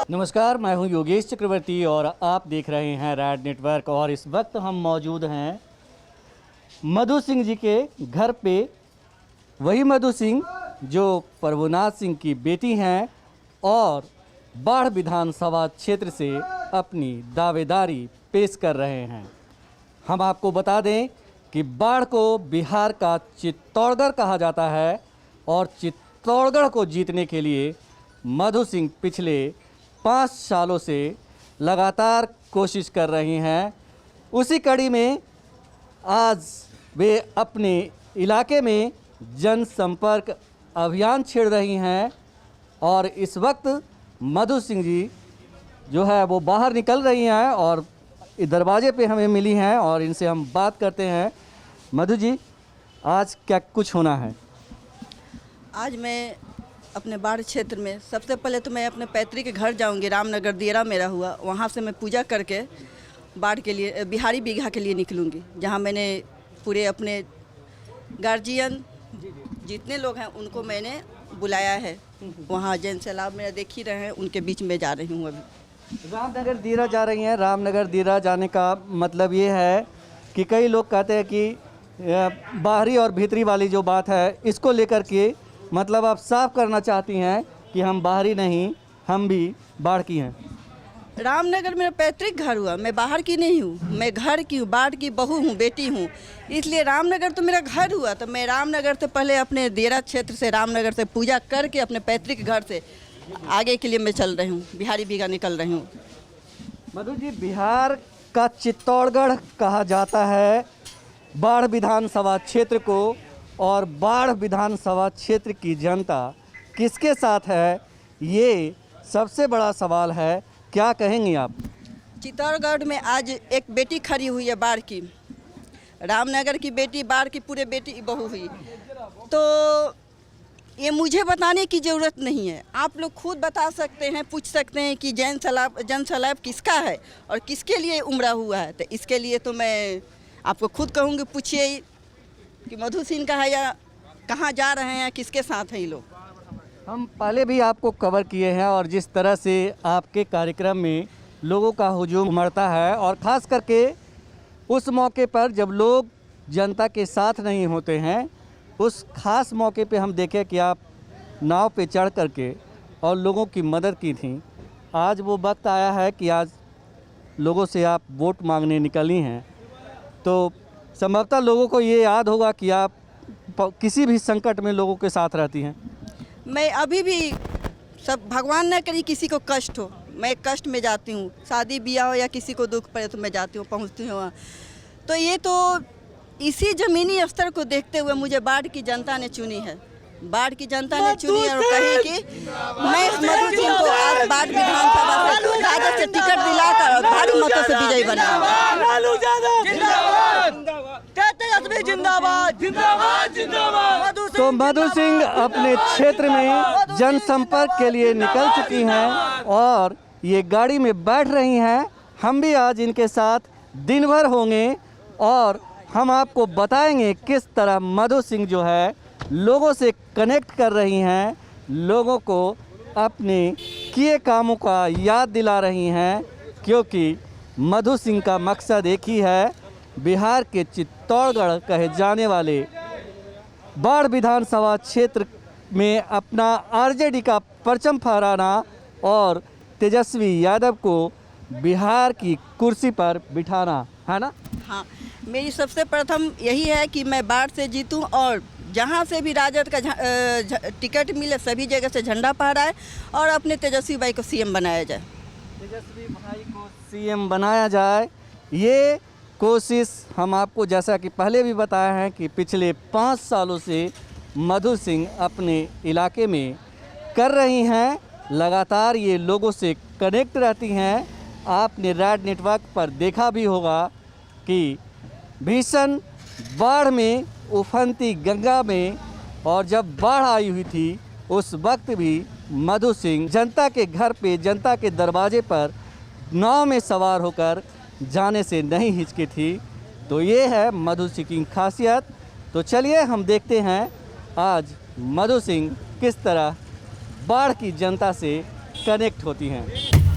नमस्कार, मैं हूं योगेश चक्रवर्ती और आप देख रहे हैं रैड नेटवर्क। और इस वक्त हम मौजूद हैं मधु सिंह जी के घर पे। वही मधु सिंह जो प्रभुनाथ सिंह की बेटी हैं और बाढ़ विधानसभा क्षेत्र से अपनी दावेदारी पेश कर रहे हैं। हम आपको बता दें कि बाढ़ को बिहार का चित्तौड़गढ़ कहा जाता है और चित्तौड़गढ़ को जीतने के लिए मधु सिंह पिछले 5 सालों से लगातार कोशिश कर रही हैं। उसी कड़ी में आज वे अपने इलाके में जनसंपर्क अभियान छेड़ रही हैं और इस वक्त मधु सिंह जी जो है वो बाहर निकल रही हैं और दरवाजे पे हमें मिली हैं और इनसे हम बात करते हैं। मधु जी, आज क्या कुछ होना है? आज मैं अपने बाढ़ क्षेत्र में सबसे पहले तो मैं अपने पैतृक के घर जाऊंगी। रामनगर दियरा मेरा हुआ, वहाँ से मैं पूजा करके बाढ़ के लिए बिहारी बीघा के लिए निकलूंगी, जहाँ मैंने पूरे अपने गार्जियन जितने लोग हैं उनको मैंने बुलाया है। वहाँ जन सैलाब मेरा देख ही रहे हैं, उनके बीच में जा रही हूँ। अभी रामनगर दियरा जा रही हैं। रामनगर दियरा जाने का मतलब ये है कि कई लोग कहते हैं कि बाहरी और भीतरी वाली जो बात है इसको लेकर के मतलब आप साफ करना चाहती हैं कि हम बाहरी नहीं, हम भी बाढ़ की हैं। रामनगर मेरा पैतृक घर हुआ, मैं बाहर की नहीं हूँ, मैं घर की हूँ, बाढ़ की बहू हूँ, बेटी हूँ। इसलिए रामनगर तो मेरा घर हुआ, तो मैं रामनगर से पहले अपने दियरा क्षेत्र से रामनगर से पूजा करके अपने पैतृक घर से आगे के लिए मैं चल रही हूँ, बिहारी बीघा निकल रही हूँ। मधु जी, बिहार का चित्तौड़गढ़ कहा जाता है बाढ़ विधानसभा क्षेत्र को, और बाढ़ विधानसभा क्षेत्र की जनता किसके साथ है, ये सबसे बड़ा सवाल है। क्या कहेंगी आप? चित्तौड़गढ़ में आज एक बेटी खड़ी हुई है बाढ़ की, रामनगर की बेटी, बाढ़ की पूरे बेटी बहू हुई। तो ये मुझे बताने की ज़रूरत नहीं है, आप लोग खुद बता सकते हैं, पूछ सकते हैं कि जन सैलाब किसका है और किसके लिए उमड़ा हुआ है। तो इसके लिए तो मैं आपको खुद कहूँगी, पूछिए कि मधु सिंह का है या कहाँ जा रहे हैं, किसके साथ हैं ये लोग। हम पहले भी आपको कवर किए हैं और जिस तरह से आपके कार्यक्रम में लोगों का हुजूम उमड़ता है और ख़ास करके उस मौके पर जब लोग जनता के साथ नहीं होते हैं, उस ख़ास मौके पे हम देखें कि आप नाव पे चढ़ करके और लोगों की मदद की थी। आज वो वक्त आया है कि आज लोगों से आप वोट मांगने निकली हैं, तो संभवतः लोगों को ये याद होगा कि आप किसी भी संकट में लोगों के साथ रहती हैं। मैं अभी भी सब भगवान न करी किसी को कष्ट हो, मैं कष्ट में जाती हूँ, शादी ब्याह हो या किसी को दुख पड़े तो मैं जाती हूँ, पहुँचती हूँ वहाँ। तो ये तो इसी ज़मीनी स्तर को देखते हुए मुझे बाढ़ की जनता ने चुनी है, बाढ़ की जनता ने चुनी और कही कि मैं मधु सिंह को आज बाढ़ विधानसभा से राजद से टिकट दिलाकर और भारी मतों से विजयी बनाऊंगा। तो मधु सिंह अपने क्षेत्र में जनसंपर्क के लिए निकल चुकी हैं और ये गाड़ी में बैठ रही हैं। हम भी आज इनके साथ दिन भर होंगे और हम आपको बताएंगे किस तरह मधु सिंह जो है लोगों से कनेक्ट कर रही हैं, लोगों को अपने किए कामों का याद दिला रही हैं, क्योंकि मधु सिंह का मकसद एक ही है, बिहार के चित्तौड़गढ़ कहे जाने वाले बाढ़ विधानसभा क्षेत्र में अपना आरजेडी का परचम फहराना और तेजस्वी यादव को बिहार की कुर्सी पर बिठाना है ना। मेरी सबसे प्रथम यही है कि मैं बाढ़ से जीतूं और जहां से भी राजद का टिकट मिले सभी जगह से झंडा फहराए और अपने तेजस्वी भाई को सीएम बनाया जाए। तेजस्वी भाई को सीएम बनाया जाए, ये कोशिश हम आपको जैसा कि पहले भी बताया है कि पिछले 5 सालों से मधु सिंह अपने इलाके में कर रही हैं। लगातार ये लोगों से कनेक्ट रहती हैं। आपने रैड नेटवर्क पर देखा भी होगा कि भीषण बाढ़ में उफनती गंगा में और जब बाढ़ आई हुई थी उस वक्त भी मधु सिंह जनता के घर पे, जनता के दरवाजे पर नाव में सवार होकर जाने से नहीं हिचकी थी। तो ये है मधु सिंह की खासियत। तो चलिए हम देखते हैं आज मधु सिंह किस तरह बाढ़ की जनता से कनेक्ट होती हैं।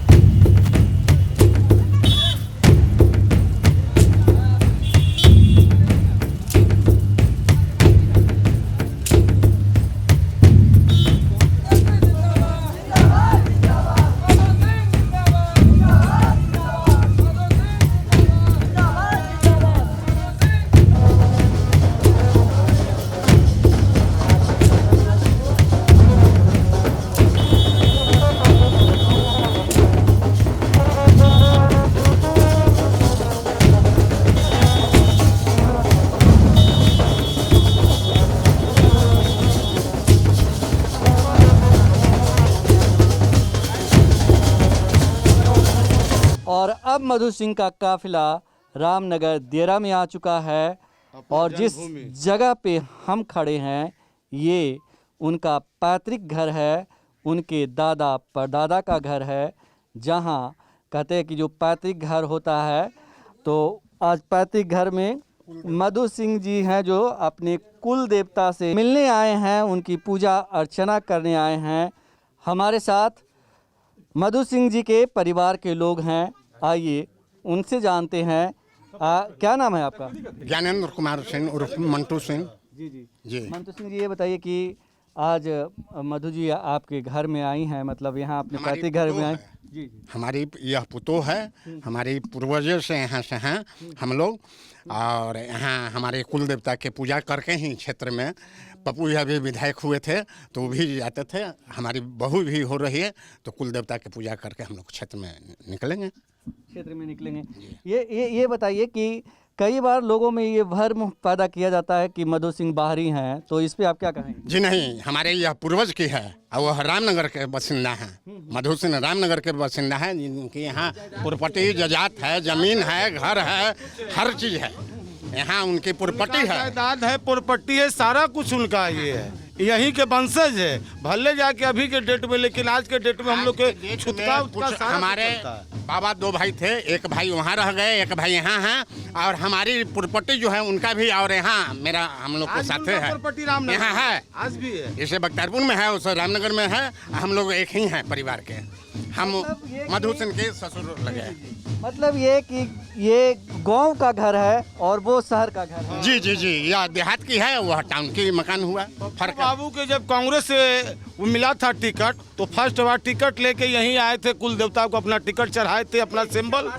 और अब मधु सिंह का काफिला रामनगर देरा में आ चुका है और जिस जगह पे हम खड़े हैं ये उनका पैतृक घर है, उनके दादा परदादा का घर है, जहां कहते हैं कि जो पैतृक घर होता है तो आज पैतृक घर में मधु सिंह जी हैं जो अपने कुल देवता से मिलने आए हैं, उनकी पूजा अर्चना करने आए हैं। हमारे साथ मधु सिंह जी के परिवार के लोग हैं, आइए उनसे जानते हैं। क्या नाम है आपका? ज्ञानेंद्र कुमार सिंह उर्फ मंटू सिंह। जी जी जी मंटू सिंह जी, ये बताइए कि आज मधु जी आपके घर में आई हैं, मतलब यहाँ अपने हमारी पैतृक घर में पुतोह आई। है। जी जी हमारी यह पुतोह है, हमारी पूर्वजों से यहाँ से हैं हम लोग, और यहाँ हमारे कुल देवता के पूजा करके ही क्षेत्र में पप्पू जी अभी विधायक हुए थे तो वो भी जाते थे। हमारी बहू भी हो रही है तो कुल देवता की पूजा करके हम लोग क्षेत्र में निकलेंगे, क्षेत्र में निकलेंगे। ये बताइए कि कई बार लोगों में ये भ्रम पैदा किया जाता है कि मधु सिंह बाहरी हैं, तो इस पे आप क्या कहेंगे? जी नहीं, हमारे यह पूर्वज की है और वह रामनगर के बासिंदा हैं। मधु सिंह रामनगर के बासिंदा हैं, जिनके यहाँ प्रॉपर्टी जजात है, जमीन है, घर है, हर चीज़ है। यहाँ उनकी प्रॉपर्टी है, जायदाद है, प्रॉपर्टी है, सारा कुछ उनका ये है, यहीं के वंशज है। भले जाके अभी के डेट में, लेकिन आज के डेट में हम लोग के छुटका उटका सारा हमारे कुछ चलता है। बाबा दो भाई थे, एक भाई वहाँ रह गए, एक भाई यहाँ हैं, और हमारी प्रॉपर्टी जो है उनका भी, और यहाँ मेरा हम लोग के आज भी साथ उनका है, प्रॉपर्टी रामनगर यहाँ है, आज भी है। जैसे बख्तियारपुर में है उसे रामनगर में है। हम लोग एक ही हैं परिवार के, हम मधु सिंह के ससुर लगे। मतलब ये कि ये गांव का घर है और वो शहर का घर है। जी जी जी, यह देहात की है, वह टाउन की मकान हुआ, फर्क है। बाबू के जब कांग्रेस से वो मिला था टिकट, तो फर्स्ट बार टिकट लेके यहीं आए थे, कुल देवता को अपना टिकट चढ़ाए थे, अपना सिंबल।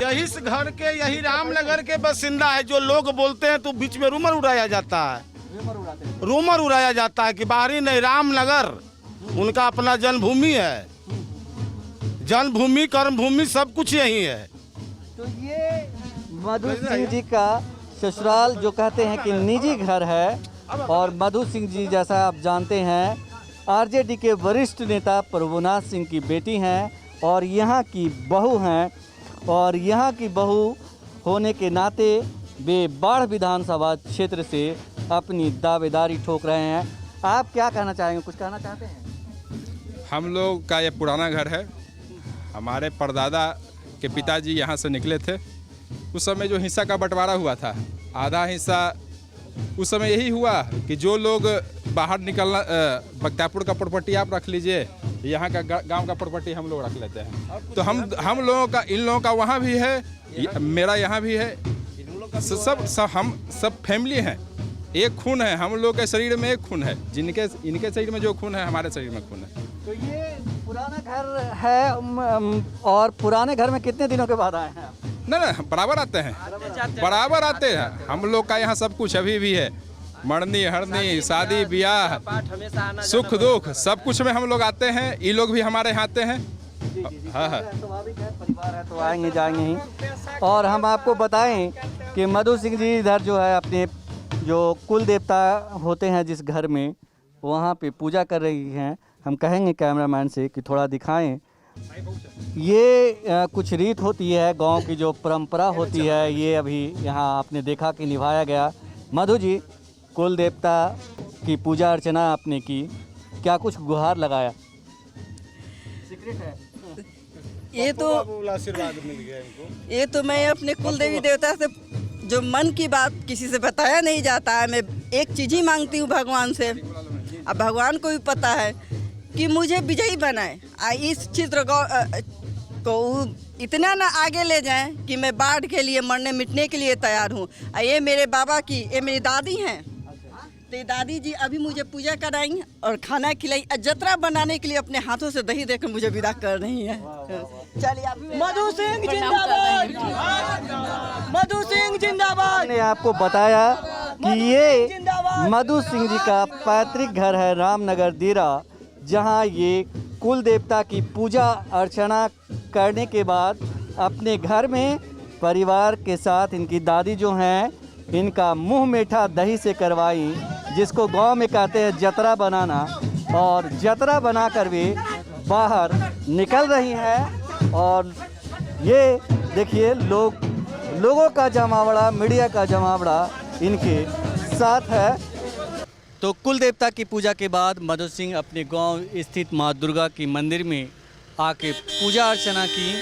यही इस घर के, यही रामनगर के बासिंदा है। जो लोग बोलते हैं तो बीच में रूमर उड़ाया जाता है, रूमर उड़ाया जाता है कि बाहरी नहीं, रामनगर उनका अपना जन्मभूमि है, जन्मभूमि कर्मभूमि सब कुछ यही है। तो ये मधु सिंह जी का ससुराल जो कहते हैं कि निजी घर है, और मधु सिंह जी जैसा आप जानते हैं आरजेडी के वरिष्ठ नेता प्रभुनाथ सिंह की बेटी हैं और यहाँ की बहू हैं, और यहाँ की बहू होने के नाते वे बाढ़ विधानसभा क्षेत्र से अपनी दावेदारी ठोक रहे हैं। आप क्या कहना चाहेंगे, कुछ कहना चाहते हैं? हम लोग का ये पुराना घर है। हमारे परदादा के पिताजी यहाँ से निकले थे। उस समय जो हिस्सा का बंटवारा हुआ था, आधा हिस्सा उस समय यही हुआ कि जो लोग बाहर निकलना, बख्तियारपुर का प्रॉपर्टी आप रख लीजिए, यहाँ का गांव का प्रॉपर्टी हम लोग रख लेते हैं। तो हम लोगों का, इन लोगों का वहाँ भी है, मेरा यहाँ भी है, सब हम सब फैमिली हैं, एक खून है। हम लोग के शरीर में एक खून है, इनके शरीर में जो खून है हमारे शरीर में खून है। तो ये पुराना घर है, और पुराने घर में कितने दिनों के बाद आए हैं आप? ना बराबर आते हैं, बराबर आते हैं। हम लोग का यहाँ सब कुछ अभी भी है, मरनी हरनी, शादी ब्याह, सुख दुख, सब कुछ में हम लोग आते हैं। ये लोग भी हमारे यहाँ आते हैं। हाँ हाँ, स्वाभाविक है, परिवार है तो आएंगे जाएंगे ही। और हम आपको बताएं कि मधु सिंह जी इधर जो है अपने जो कुल देवता होते हैं जिस घर में, वहाँ पे पूजा कर रही हैं। हम कहेंगे कैमरामैन से कि थोड़ा दिखाएं। ये कुछ रीत होती है, गांव की जो परंपरा होती है, ये अभी यहाँ आपने देखा कि निभाया गया। मधु जी, कुल देवता की पूजा अर्चना आपने की, क्या कुछ गुहार लगाया? सीक्रेट है ये तो आशीर्वाद मिल गया इनको। ये तो मैं अपने कुल देवी देवता से, जो मन की बात किसी से बताया नहीं जाता है, मैं एक चीज़ ही मांगती हूँ भगवान से। अब भगवान को भी पता है कि मुझे विजयी बनाए, इस क्षेत्र को इतना ना आगे ले जाएं कि मैं बाढ़ के लिए मरने मिटने के लिए तैयार हूँ। ये मेरे बाबा की, ये मेरी दादी हैं, तो दादी जी अभी मुझे पूजा कराई और खाना खिलाई, जतरा बनाने के लिए अपने हाथों से दही देकर मुझे विदा कर रही है। चलिए, मधु सिंह जिंदाबाद, मधु सिंह जिंदाबाद। ने आपको बताया कि ये मधु सिंह जी का पैतृक घर है रामनगर देरा, जहां ये कुल देवता की पूजा अर्चना करने के बाद अपने घर में परिवार के साथ इनकी दादी जो हैं, इनका मुंह मीठा दही से करवाई, जिसको गांव में कहते हैं जतरा बनाना, और जतरा बना कर वे बाहर निकल रही हैं। और ये देखिए लोगों का जमावड़ा, मीडिया का जमावड़ा इनके साथ है। तो कुल देवता की पूजा के बाद मधु सिंह अपने गांव स्थित मां दुर्गा की मंदिर में आके पूजा अर्चना की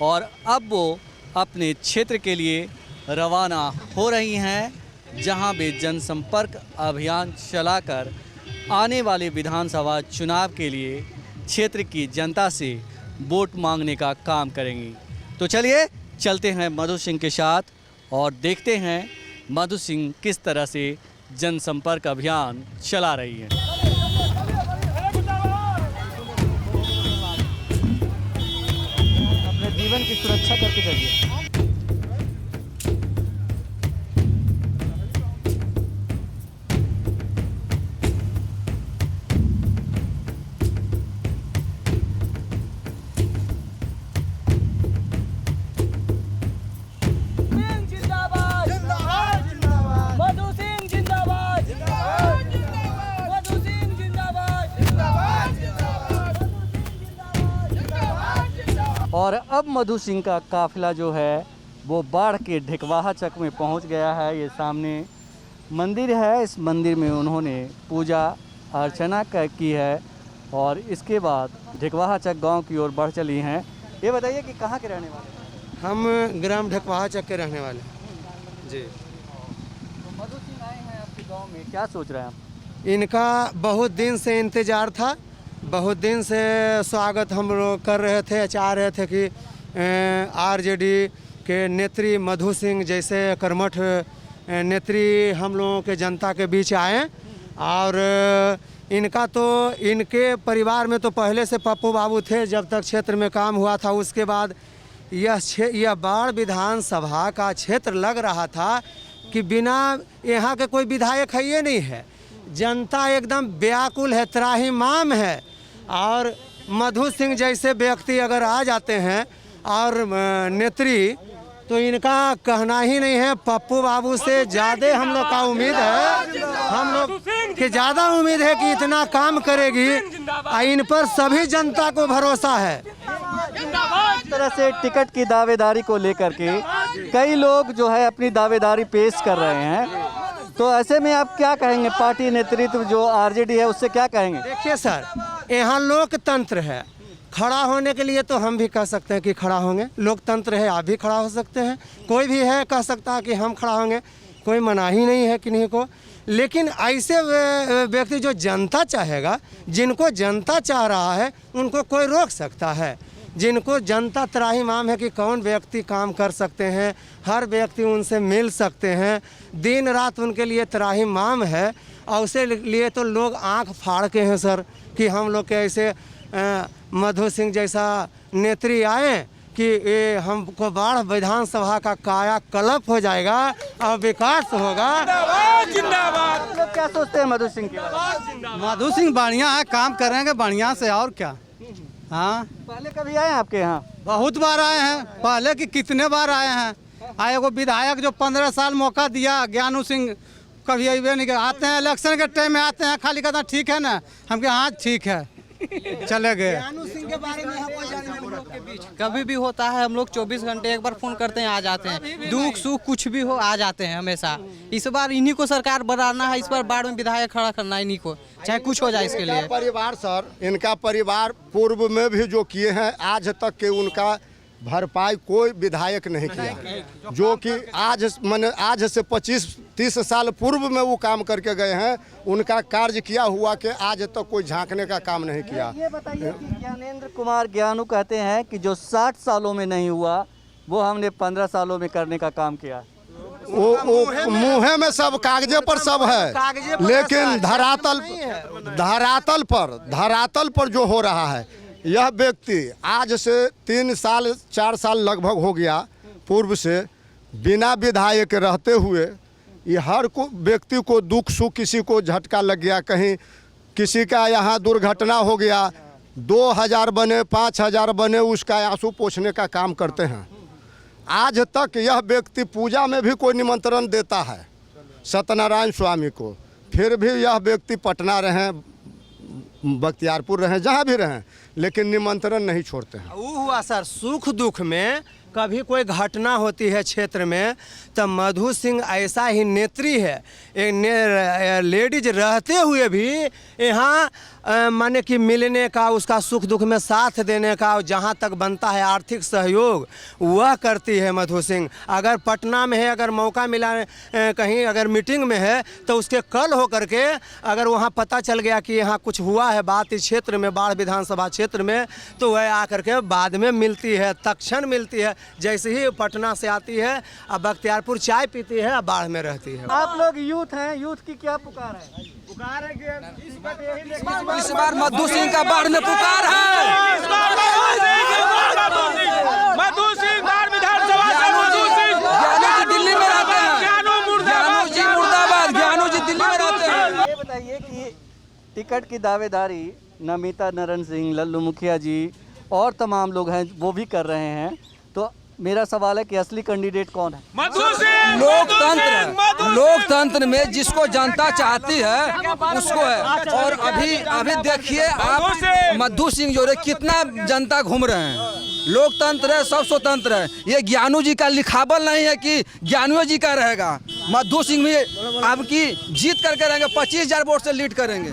और अब वो अपने क्षेत्र के लिए रवाना हो रही हैं, जहां वे जनसंपर्क अभियान चलाकर आने वाले विधानसभा चुनाव के लिए क्षेत्र की जनता से वोट मांगने का काम करेंगी। तो चलिए चलते हैं मधु सिंह के साथ और देखते हैं मधु सिंह किस तरह से जनसंपर्क अभियान चला रही है। अपने जीवन की सुरक्षा करके चलिए। और अब मधु सिंह का काफिला जो है वो बाढ़ के ढिकवाहा चक में पहुंच गया है। ये सामने मंदिर है, इस मंदिर में उन्होंने पूजा अर्चना की है और इसके बाद ढिकवाहा चक गांव की ओर बढ़ चली हैं। ये बताइए कि कहाँ के रहने वाले हैं? हम ग्राम ढकवाहा चक के रहने वाले जी। तो मधु सिंह आए हैं आपके गाँव में, क्या सोच रहे हैं आप? इनका बहुत दिन से इंतज़ार था, बहुत दिन से स्वागत हम लोग कर रहे थे, चाह रहे थे कि आरजेडी के नेत्री मधु सिंह जैसे कर्मठ नेत्री हम लोगों के जनता के बीच आए। और इनका तो इनके परिवार में तो पहले से पप्पू बाबू थे, जब तक क्षेत्र में काम हुआ था। उसके बाद यह बाढ़ विधानसभा का क्षेत्र लग रहा था कि बिना यहाँ के कोई विधायक है ये नहीं है, जनता एकदम व्याकुल है, त्राहिमाम है। और मधु सिंह जैसे व्यक्ति अगर आ जाते हैं और नेत्री, तो इनका कहना ही नहीं है। पप्पू बाबू से ज़्यादा हम लोग का उम्मीद है, हम लोग की ज़्यादा उम्मीद है कि इतना काम करेगी। इन पर सभी जनता को भरोसा है। इस तरह से टिकट की दावेदारी को लेकर के कई लोग जो है अपनी दावेदारी पेश कर रहे हैं, तो ऐसे में आप क्या कहेंगे? पार्टी नेतृत्व जो आरजेडी है उससे क्या कहेंगे? देखिए सर, यहाँ लोकतंत्र है, खड़ा होने के लिए तो हम भी कह सकते हैं कि खड़ा होंगे। लोकतंत्र है, आप भी खड़ा हो सकते हैं, कोई भी है कह सकता है कि हम खड़ा होंगे, कोई मना ही नहीं है किन्हीं को। लेकिन ऐसे व्यक्ति जो जनता चाहेगा, जिनको जनता चाह रहा है, उनको कोई रोक सकता है। जिनको जनता त्राहिमाम है कि कौन व्यक्ति काम कर सकते हैं, हर व्यक्ति उनसे मिल सकते हैं, दिन रात उनके लिए त्राहिमाम है। और उसे लिए तो लोग आंख फाड़ के हैं सर कि हम लोग के ऐसे मधु सिंह जैसा नेत्री आए कि ये हमको बाढ़ विधानसभा का कायाकल्प हो जाएगा और विकास होगा। जिंदाबाद। लोग क्या सोचते हैं मधु सिंह के बारे में? मधु सिंह बढ़िया है, काम करेंगे बढ़िया से, और क्या। हाँ, पहले कभी आए हैं आपके यहाँ? बहुत बार आए हैं, पहले कि कितने बार आए हैं। आए वो विधायक जो 15 साल मौका दिया, ज्ञानू सिंह, कभी अबे नहीं आते हैं, इलेक्शन के टाइम में आते हैं, खाली कहते हैं ठीक है ना, हम कहे हाँ ठीक है, चले गए। ज्ञानू सिंह के बारे में कभी भी होता है, हम लोग 24 घंटे एक बार फोन करते हैं, आ जाते हैं। दुख सुख कुछ भी हो आ जाते हैं हमेशा। इस बार इन्हीं को सरकार बनाना है, इस बार बाढ़ में विधायक खड़ा करना है इन्हीं को, चाहे कुछ हो जाए इसके लिए। परिवार सर, इनका परिवार पूर्व में भी जो किए हैं, आज तक के उनका भरपाई कोई विधायक नहीं किया। जो कि आज से 25-30 साल पूर्व में वो काम करके गए हैं, उनका कार्य किया हुआ कि आज तक कोई झांकने का काम नहीं किया। ये बताइए कि ज्ञानेंद्र कुमार ज्ञानू कहते हैं कि जो 60 सालों में नहीं हुआ वो हमने 15 सालों में करने का काम किया। वो मुँह में सब कागजे पर सब है, लेकिन धरातल पर जो हो रहा है, यह व्यक्ति आज से 3 साल 4 साल लगभग हो गया पूर्व से बिना विधायक रहते हुए, ये हर को व्यक्ति को दुख सुख, किसी को झटका लग गया, कहीं किसी का यहाँ दुर्घटना हो गया, 2000 बने 5000 बने, उसका आंसू पोंछने का काम करते हैं। आज तक यह व्यक्ति पूजा में भी कोई निमंत्रण देता है सत्यनारायण स्वामी को, फिर भी यह व्यक्ति पटना रहें, बख्तियारपुर रहें, जहाँ भी रहें, लेकिन निमंत्रण नहीं छोड़ते हैं। वो हुआ सर, सुख दुख में कभी कोई घटना होती है क्षेत्र में तो मधु सिंह ऐसा ही नेत्री है, एक लेडीज रहते हुए भी यहाँ माने कि मिलने का, उसका सुख दुख में साथ देने का, जहाँ तक बनता है आर्थिक सहयोग वह करती है मधु सिंह। अगर पटना में है, अगर मौका मिला कहीं अगर मीटिंग में है तो उसके कल हो करके अगर वहाँ पता चल गया कि यहाँ कुछ हुआ है बात इस क्षेत्र में, बाढ़ विधानसभा क्षेत्र में, तो वह आकर के बाद में मिलती है, तत्क्षण मिलती है। जैसे ही पटना से आती है अब बख्तियारपुर चाय पीती है, अब बाढ़ में रहती है। आप लोग यूथ हैं, यूथ की क्या पुकार है? पुकार है कि इस बार मधु सिंह का बाढ़ में पुकार है। मधु सिंह बाढ़ विधानसभा से मधु सिंह। ज्ञानू जी दिल्ली में रहते हैं। ज्ञानू जी मुर्दाबाद। ज्ञानू जी दिल्ली में रहते हैं। ये बताइए कि टिकट की दावेदारी नमिता नरन सिंह, लल्लू मुखिया जी और तमाम लोग हैं वो भी कर रहे हैं, तो मेरा सवाल है कि असली कैंडिडेट कौन है? लोकतंत्र में जिसको जनता चाहती है उसको है। और अभी देखिए आप मधु सिंह जो है कितना जनता घूम रहे हैं। लोकतंत्र है, सब स्वतंत्र है। ये ज्ञानू जी का लिखावल नहीं है कि ज्ञानू जी का रहेगा। मधु सिंह भी अब की जीत करके रहेंगे, 25,000 वोट से लीड करेंगे।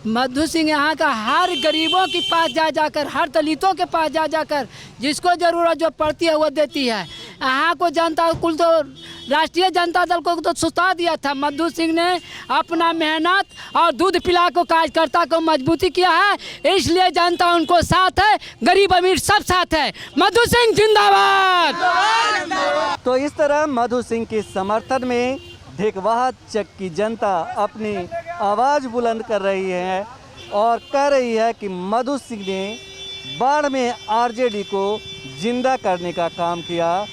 मधु सिंह यहाँ का हर गरीबों के पास जा जाकर, हर दलितों के पास जा जाकर जिसको ज़रूरत जो पड़ती है वो देती है। यहाँ को जनता कुल तो राष्ट्रीय जनता दल को तो सुता दिया था। मधु सिंह ने अपना मेहनत और दूध पिला को कार्यकर्ता को मजबूती किया है, इसलिए जनता उनको साथ है, गरीब अमीर सब साथ है। मधु सिंह जिंदाबाद। तो इस तरह मधु सिंह के समर्थन में ढेकवाह चक की जनता अपनी आवाज़ बुलंद कर रही है और कह रही है कि मधु सिंह ने बाढ़ में आरजेडी को जिंदा करने का काम किया